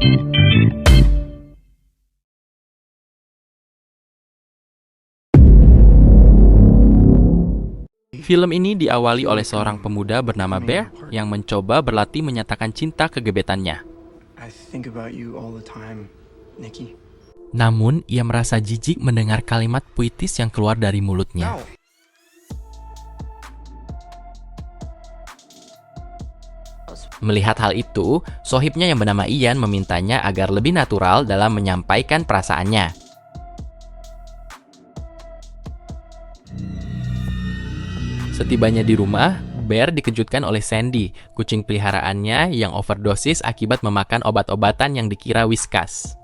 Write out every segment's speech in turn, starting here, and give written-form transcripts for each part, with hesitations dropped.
Film ini diawali oleh seorang pemuda bernama Bear yang mencoba berlatih menyatakan cinta ke gebetannya. I think about you all the time, Nikki. Namun, ia merasa jijik mendengar kalimat puitis yang keluar dari mulutnya. Melihat hal itu, sohibnya yang bernama Ian memintanya agar lebih natural dalam menyampaikan perasaannya. Setibanya di rumah, Bear dikejutkan oleh Sandy, kucing peliharaannya yang overdosis akibat memakan obat-obatan yang dikira Whiskas.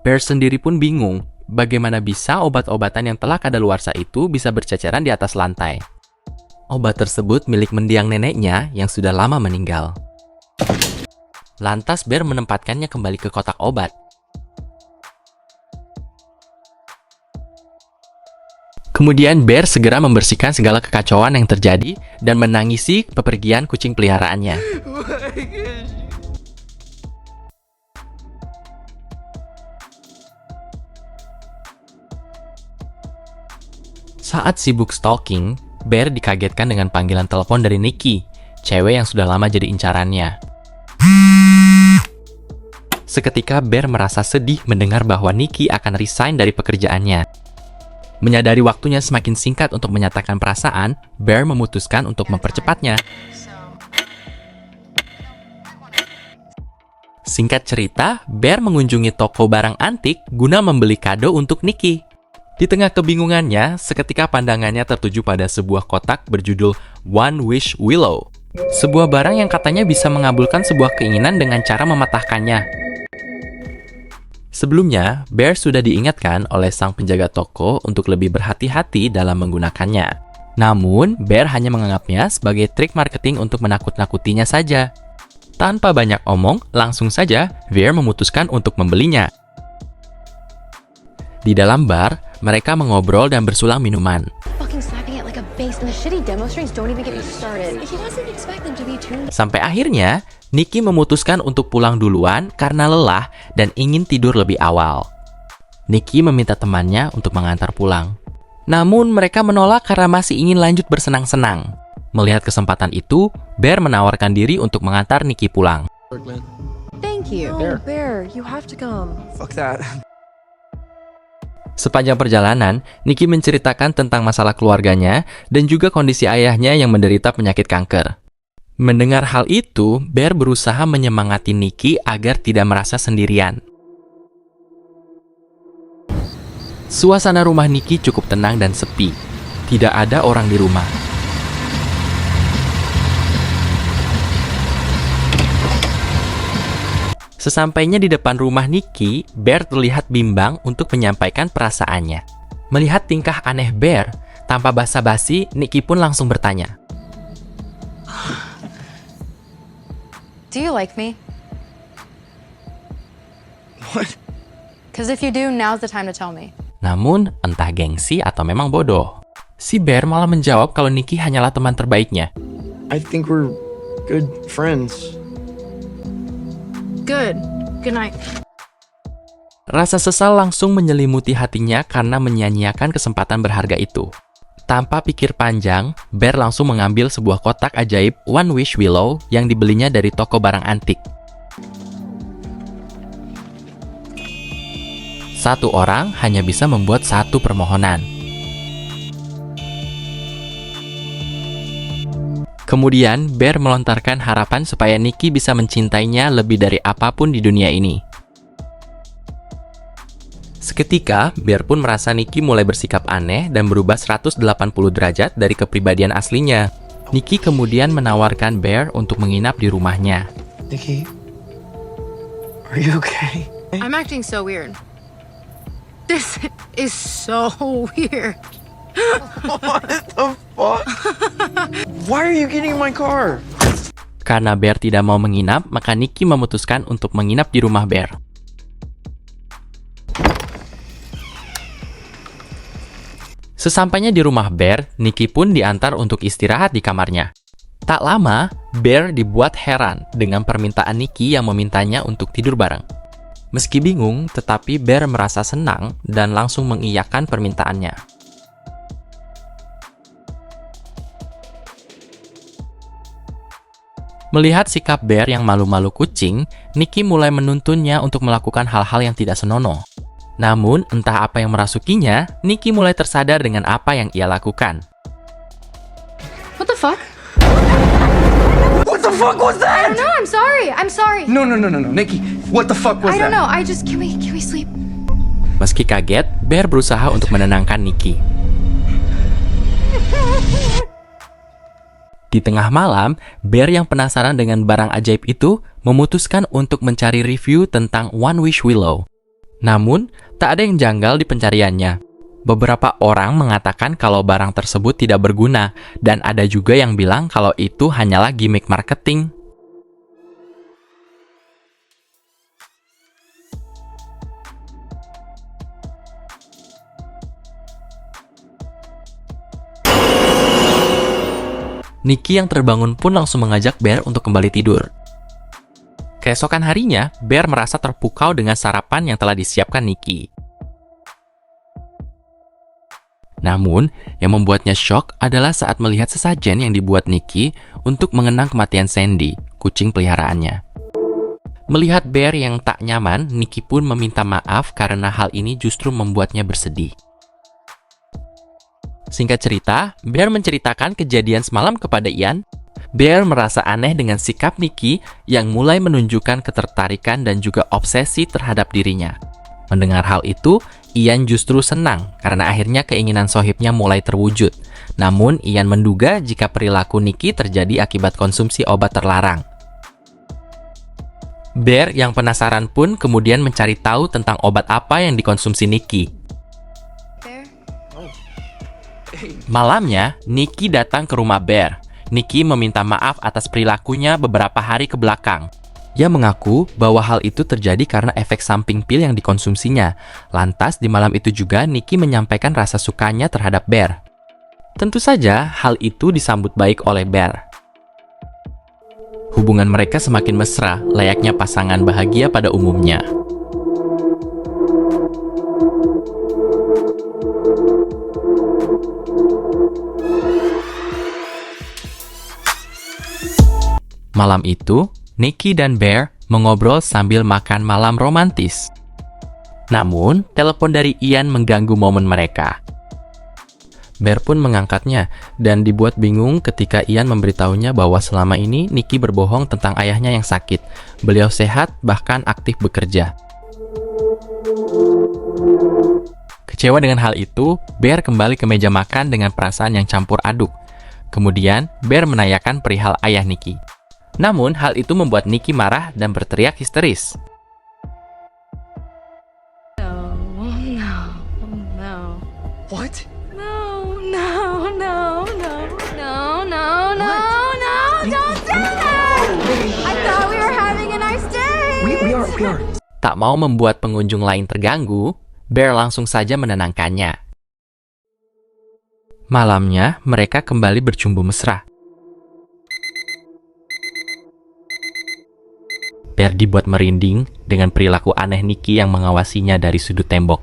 Bear sendiri pun bingung, bagaimana bisa obat-obatan yang telah kadaluarsa itu bisa berceceran di atas lantai. Obat tersebut milik mendiang neneknya yang sudah lama meninggal. Lantas Bear menempatkannya kembali ke kotak obat. Kemudian Bear segera membersihkan segala kekacauan yang terjadi dan menangisi bepergian kucing peliharaannya. Saat sibuk stalking, Bear dikagetkan dengan panggilan telepon dari Nikki, cewek yang sudah lama jadi incarannya. Seketika Bear merasa sedih mendengar bahwa Nikki akan resign dari pekerjaannya. Menyadari waktunya semakin singkat untuk menyatakan perasaan, Bear memutuskan untuk mempercepatnya. Singkat cerita, Bear mengunjungi toko barang antik guna membeli kado untuk Nikki. Di tengah kebingungannya, seketika pandangannya tertuju pada sebuah kotak berjudul One Wish Willow. Sebuah barang yang katanya bisa mengabulkan sebuah keinginan dengan cara mematahkannya. Sebelumnya, Bear sudah diingatkan oleh sang penjaga toko untuk lebih berhati-hati dalam menggunakannya. Namun, Bear hanya menganggapnya sebagai trik marketing untuk menakut-nakutinya saja. Tanpa banyak omong, langsung saja Bear memutuskan untuk membelinya. Di dalam bar, mereka mengobrol dan bersulang minuman. Sampai akhirnya, Nikki memutuskan untuk pulang duluan karena lelah dan ingin tidur lebih awal. Nikki meminta temannya untuk mengantar pulang. Namun mereka menolak karena masih ingin lanjut bersenang-senang. Melihat kesempatan itu, Bear menawarkan diri untuk mengantar Nikki pulang. Thank you. Bear, you have to come. Fuck that. Sepanjang perjalanan, Nikki menceritakan tentang masalah keluarganya dan juga kondisi ayahnya yang menderita penyakit kanker. Mendengar hal itu, Bear berusaha menyemangati Nikki agar tidak merasa sendirian. Suasana rumah Nikki cukup tenang dan sepi. Tidak ada orang di rumah. Sesampainya di depan rumah Nikki, Bear terlihat bimbang untuk menyampaikan perasaannya. Melihat tingkah aneh Bear, tanpa basa-basi, Nikki pun langsung bertanya. Do you like me? What? Because if you do, now's the time to tell me. Namun, entah gengsi atau memang bodoh. Si Bear malah menjawab kalau Nikki hanyalah teman terbaiknya. I think we're good friends. Good. Good night. Rasa sesal langsung menyelimuti hatinya karena menyia-nyiakan kesempatan berharga itu. Tanpa pikir panjang, Bear langsung mengambil sebuah kotak ajaib One Wish Willow yang dibelinya dari toko barang antik. Satu orang hanya bisa membuat satu permohonan. Kemudian, Bear melontarkan harapan supaya Nikki bisa mencintainya lebih dari apapun di dunia ini. Seketika, Bear pun merasa Nikki mulai bersikap aneh dan berubah 180 derajat dari kepribadian aslinya. Nikki kemudian menawarkan Bear untuk menginap di rumahnya. Nikki, are you okay? I'm acting so weird. This is so weird. What the fuck? Why are you getting in my car? Karena Bear tidak mau menginap, maka Nikki memutuskan untuk menginap di rumah Bear. Sesampainya di rumah Bear, Nikki pun diantar untuk istirahat di kamarnya. Tak lama, Bear dibuat heran dengan permintaan Nikki yang memintanya untuk tidur bareng. Meski bingung, tetapi Bear merasa senang dan langsung mengiyakan permintaannya. Melihat sikap Bear yang malu-malu kucing, Nikki mulai menuntunnya untuk melakukan hal-hal yang tidak senonoh. Namun, entah apa yang merasukinya, Nikki mulai tersadar dengan apa yang ia lakukan. What the fuck? What the fuck was I don't that? know. I'm sorry. I'm sorry. No, Nikki. What the fuck was I don't that? know. Can we sleep? Meski kaget, Bear berusaha untuk menenangkan Nikki. Di tengah malam, Bear yang penasaran dengan barang ajaib itu memutuskan untuk mencari review tentang One Wish Willow. Namun, tak ada yang janggal di pencariannya. Beberapa orang mengatakan kalau barang tersebut tidak berguna, dan ada juga yang bilang kalau itu hanyalah gimmick marketing. Nikki yang terbangun pun langsung mengajak Bear untuk kembali tidur. Keesokan harinya, Bear merasa terpukau dengan sarapan yang telah disiapkan Nikki. Namun, yang membuatnya syok adalah saat melihat sesajen yang dibuat Nikki untuk mengenang kematian Sandy, kucing peliharaannya. Melihat Bear yang tak nyaman, Nikki pun meminta maaf karena hal ini justru membuatnya bersedih. Singkat cerita, Bear menceritakan kejadian semalam kepada Ian. Bear merasa aneh dengan sikap Nikki yang mulai menunjukkan ketertarikan dan juga obsesi terhadap dirinya. Mendengar hal itu, Ian justru senang karena akhirnya keinginan sohibnya mulai terwujud. Namun, Ian menduga jika perilaku Nikki terjadi akibat konsumsi obat terlarang. Bear yang penasaran pun kemudian mencari tahu tentang obat apa yang dikonsumsi Nikki. Malamnya, Nikki datang ke rumah Bear. Nikki meminta maaf atas perilakunya beberapa hari ke belakang. Ia mengaku bahwa hal itu terjadi karena efek samping pil yang dikonsumsinya. Lantas, di malam itu juga Nikki menyampaikan rasa sukanya terhadap Bear. Tentu saja, hal itu disambut baik oleh Bear. Hubungan mereka semakin mesra, layaknya pasangan bahagia pada umumnya. Malam itu, Nikki dan Bear mengobrol sambil makan malam romantis. Namun, telepon dari Ian mengganggu momen mereka. Bear pun mengangkatnya dan dibuat bingung ketika Ian memberitahunya bahwa selama ini Nikki berbohong tentang ayahnya yang sakit. Beliau sehat, bahkan aktif bekerja. Kecewa dengan hal itu, Bear kembali ke meja makan dengan perasaan yang campur aduk. Kemudian, Bear menanyakan perihal ayah Nikki. Namun, hal itu membuat Nikki marah dan berteriak histeris. No. What? No. Don't do that! I thought we were having a nice day! We are. Tak mau membuat pengunjung lain terganggu, Bear langsung saja menenangkannya. Malamnya, mereka kembali bercumbu mesra. Bear dibuat merinding dengan perilaku aneh Nikki yang mengawasinya dari sudut tembok.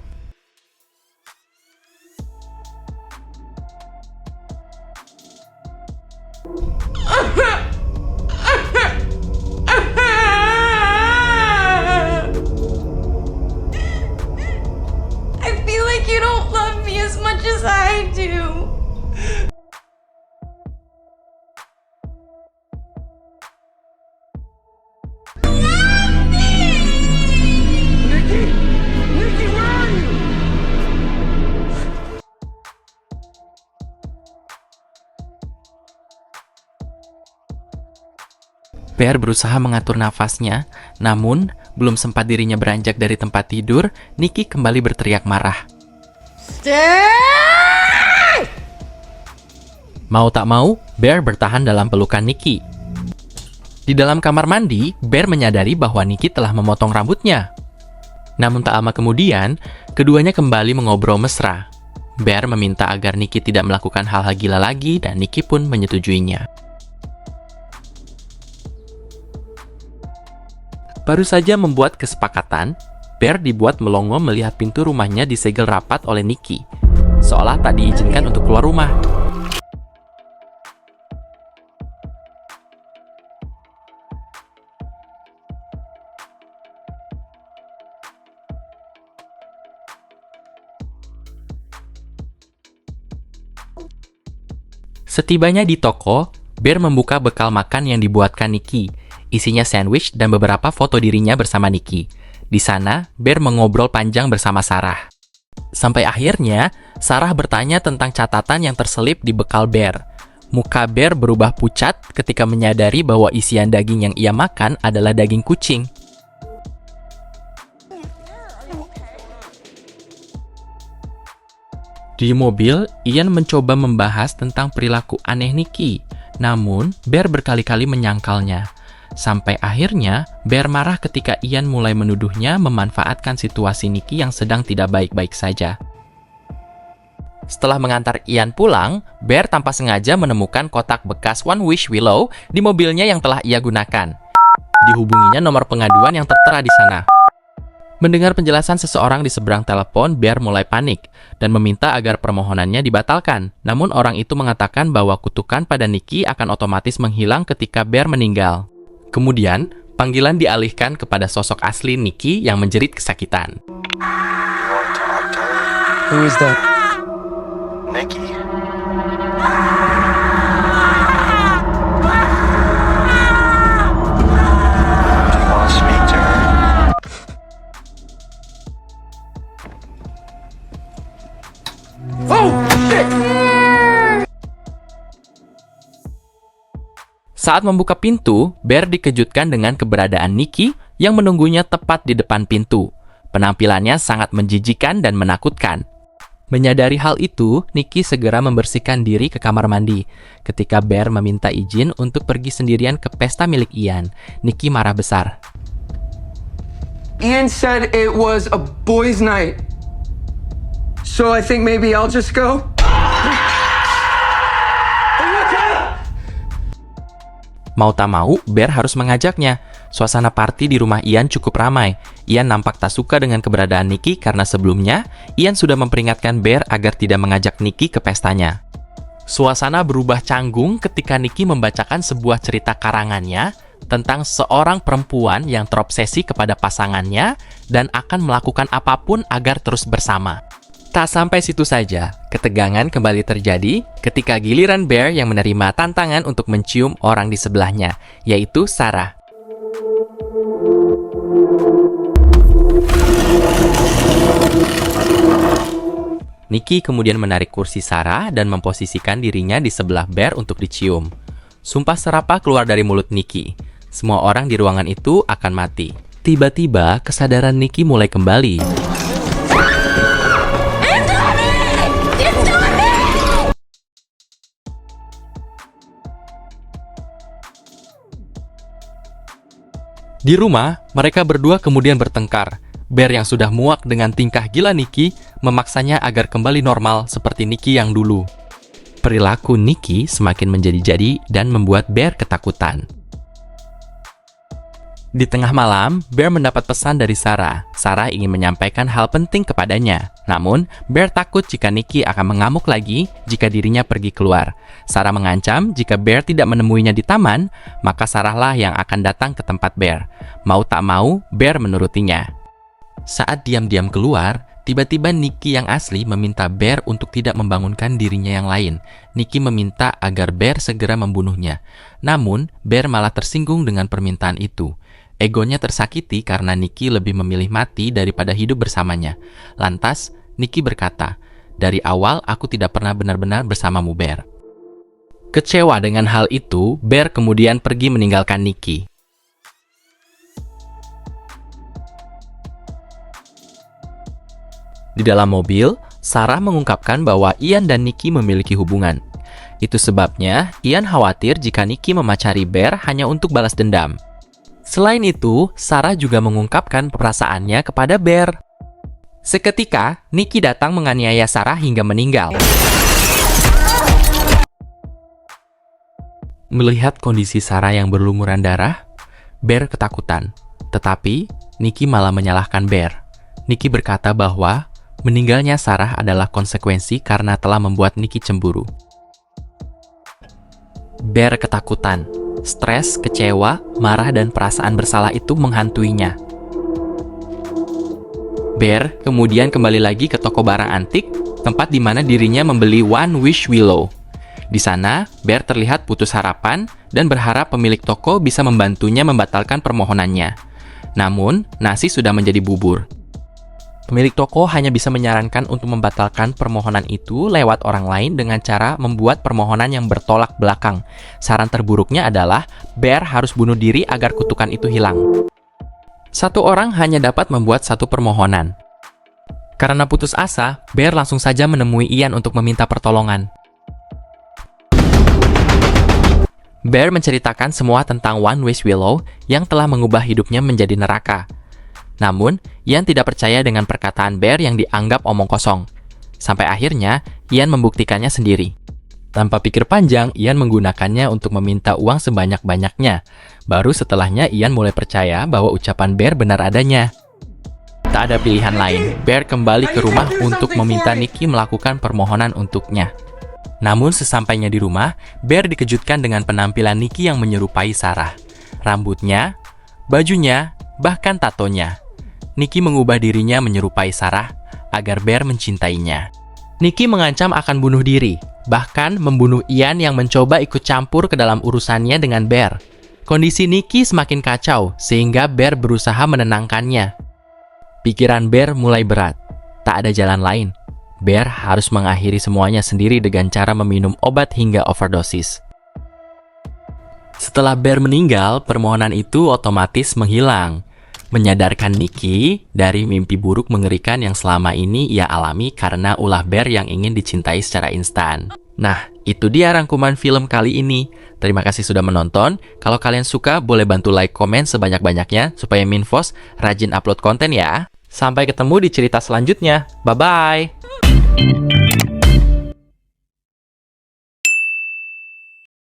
I feel like you don't love me as much as I do. Nikki, where are you? Bear berusaha mengatur nafasnya, namun belum sempat dirinya beranjak dari tempat tidur, Nikki kembali berteriak marah. Stay! Mau tak mau, Bear bertahan dalam pelukan Nikki. Di dalam kamar mandi, Bear menyadari bahwa Nikki telah memotong rambutnya. Namun tak lama kemudian, keduanya kembali mengobrol mesra. Bear meminta agar Nikki tidak melakukan hal-hal gila lagi dan Nikki pun menyetujuinya. Baru saja membuat kesepakatan, Bear dibuat melongo melihat pintu rumahnya disegel rapat oleh Nikki, seolah tak diizinkan untuk keluar rumah. Setibanya di toko, Bear membuka bekal makan yang dibuatkan Nikki. Isinya sandwich dan beberapa foto dirinya bersama Nikki. Di sana, Bear mengobrol panjang bersama Sarah. Sampai akhirnya, Sarah bertanya tentang catatan yang terselip di bekal Bear. Muka Bear berubah pucat ketika menyadari bahwa isian daging yang ia makan adalah daging kucing. Di mobil, Ian mencoba membahas tentang perilaku aneh Nikki. Namun, Bear berkali-kali menyangkalnya. Sampai akhirnya, Bear marah ketika Ian mulai menuduhnya memanfaatkan situasi Nikki yang sedang tidak baik-baik saja. Setelah mengantar Ian pulang, Bear tanpa sengaja menemukan kotak bekas One Wish Willow di mobilnya yang telah ia gunakan. Dihubunginya nomor pengaduan yang tertera di sana. Mendengar penjelasan seseorang di seberang telepon, Bear mulai panik dan meminta agar permohonannya dibatalkan. Namun orang itu mengatakan bahwa kutukan pada Nikki akan otomatis menghilang ketika Bear meninggal. Kemudian, panggilan dialihkan kepada sosok asli Nikki yang menjerit kesakitan. Who is that? Nikki. Do you want to speak to her? Oh, shit! Saat membuka pintu, Bear dikejutkan dengan keberadaan Nikki yang menunggunya tepat di depan pintu. Penampilannya sangat menjijikan dan menakutkan. Menyadari hal itu, Nikki segera membersihkan diri ke kamar mandi. Ketika Bear meminta izin untuk pergi sendirian ke pesta milik Ian, Nikki marah besar. Ian said it was a boys' night. So I think maybe I'll just go. Mau tak mau, Bear harus mengajaknya. Suasana party di rumah Ian cukup ramai. Ian nampak tak suka dengan keberadaan Nikki karena sebelumnya, Ian sudah memperingatkan Bear agar tidak mengajak Nikki ke pestanya. Suasana berubah canggung ketika Nikki membacakan sebuah cerita karangannya tentang seorang perempuan yang terobsesi kepada pasangannya dan akan melakukan apapun agar terus bersama. Tak sampai situ saja, ketegangan kembali terjadi ketika giliran Bear yang menerima tantangan untuk mencium orang di sebelahnya, yaitu Sarah. Nikki kemudian menarik kursi Sarah dan memposisikan dirinya di sebelah Bear untuk dicium. Sumpah serapah keluar dari mulut Nikki. Semua orang di ruangan itu akan mati. Tiba-tiba, kesadaran Nikki mulai kembali. Di rumah, mereka berdua kemudian bertengkar. Bear yang sudah muak dengan tingkah gila Nikki memaksanya agar kembali normal seperti Nikki yang dulu. Perilaku Nikki semakin menjadi-jadi dan membuat Bear ketakutan. Di tengah malam, Bear mendapat pesan dari Sarah. Sarah ingin menyampaikan hal penting kepadanya. Namun, Bear takut jika Nikki akan mengamuk lagi jika dirinya pergi keluar. Sarah mengancam jika Bear tidak menemuinya di taman, maka Sarahlah yang akan datang ke tempat Bear. Mau tak mau, Bear menurutinya. Saat diam-diam keluar, tiba-tiba Nikki yang asli meminta Bear untuk tidak membangunkan dirinya yang lain. Nikki meminta agar Bear segera membunuhnya. Namun, Bear malah tersinggung dengan permintaan itu. Egonya tersakiti karena Nikki lebih memilih mati daripada hidup bersamanya. Lantas, Nikki berkata, "Dari awal aku tidak pernah benar-benar bersamamu, Bear." Kecewa dengan hal itu, Bear kemudian pergi meninggalkan Nikki. Di dalam mobil, Sarah mengungkapkan bahwa Ian dan Nikki memiliki hubungan. Itu sebabnya, Ian khawatir jika Nikki memacari Bear hanya untuk balas dendam. Selain itu, Sarah juga mengungkapkan perasaannya kepada Bear. Seketika, Nikki datang menganiaya Sarah hingga meninggal. Melihat kondisi Sarah yang berlumuran darah, Bear ketakutan. Tetapi, Nikki malah menyalahkan Bear. Nikki berkata bahwa meninggalnya Sarah adalah konsekuensi karena telah membuat Nikki cemburu. Bear ketakutan, stres, kecewa, marah, dan perasaan bersalah itu menghantuinya. Bear kemudian kembali lagi ke toko barang antik, tempat di mana dirinya membeli One Wish Willow. Di sana, Bear terlihat putus harapan dan berharap pemilik toko bisa membantunya membatalkan permohonannya. Namun, nasi sudah menjadi bubur. Pemilik toko hanya bisa menyarankan untuk membatalkan permohonan itu lewat orang lain dengan cara membuat permohonan yang bertolak belakang. Saran terburuknya adalah Bear harus bunuh diri agar kutukan itu hilang. Satu orang hanya dapat membuat satu permohonan. Karena putus asa, Bear langsung saja menemui Ian untuk meminta pertolongan. Bear menceritakan semua tentang One Wish Willow yang telah mengubah hidupnya menjadi neraka. Namun, Ian tidak percaya dengan perkataan Bear yang dianggap omong kosong. Sampai akhirnya, Ian membuktikannya sendiri. Tanpa pikir panjang, Ian menggunakannya untuk meminta uang sebanyak-banyaknya. Baru setelahnya Ian mulai percaya bahwa ucapan Bear benar adanya. Tak ada pilihan lain, Bear kembali ke rumah untuk meminta Nikki melakukan permohonan untuknya. Namun sesampainya di rumah, Bear dikejutkan dengan penampilan Nikki yang menyerupai Sarah. Rambutnya, bajunya, bahkan tatonya. Nikki mengubah dirinya menyerupai Sarah agar Bear mencintainya. Nikki mengancam akan bunuh diri, bahkan membunuh Ian yang mencoba ikut campur ke dalam urusannya dengan Bear. Kondisi Nikki semakin kacau sehingga Bear berusaha menenangkannya. Pikiran Bear mulai berat. Tak ada jalan lain. Bear harus mengakhiri semuanya sendiri dengan cara meminum obat hingga overdosis. Setelah Bear meninggal, permohonan itu otomatis menghilang, menyadarkan Nikki dari mimpi buruk mengerikan yang selama ini ia alami karena ulah Bear yang ingin dicintai secara instan. Nah, itu dia rangkuman film kali ini. Terima kasih sudah menonton. Kalau kalian suka, boleh bantu like, komen sebanyak-banyaknya supaya Minfos rajin upload konten ya. Sampai ketemu di cerita selanjutnya. Bye-bye!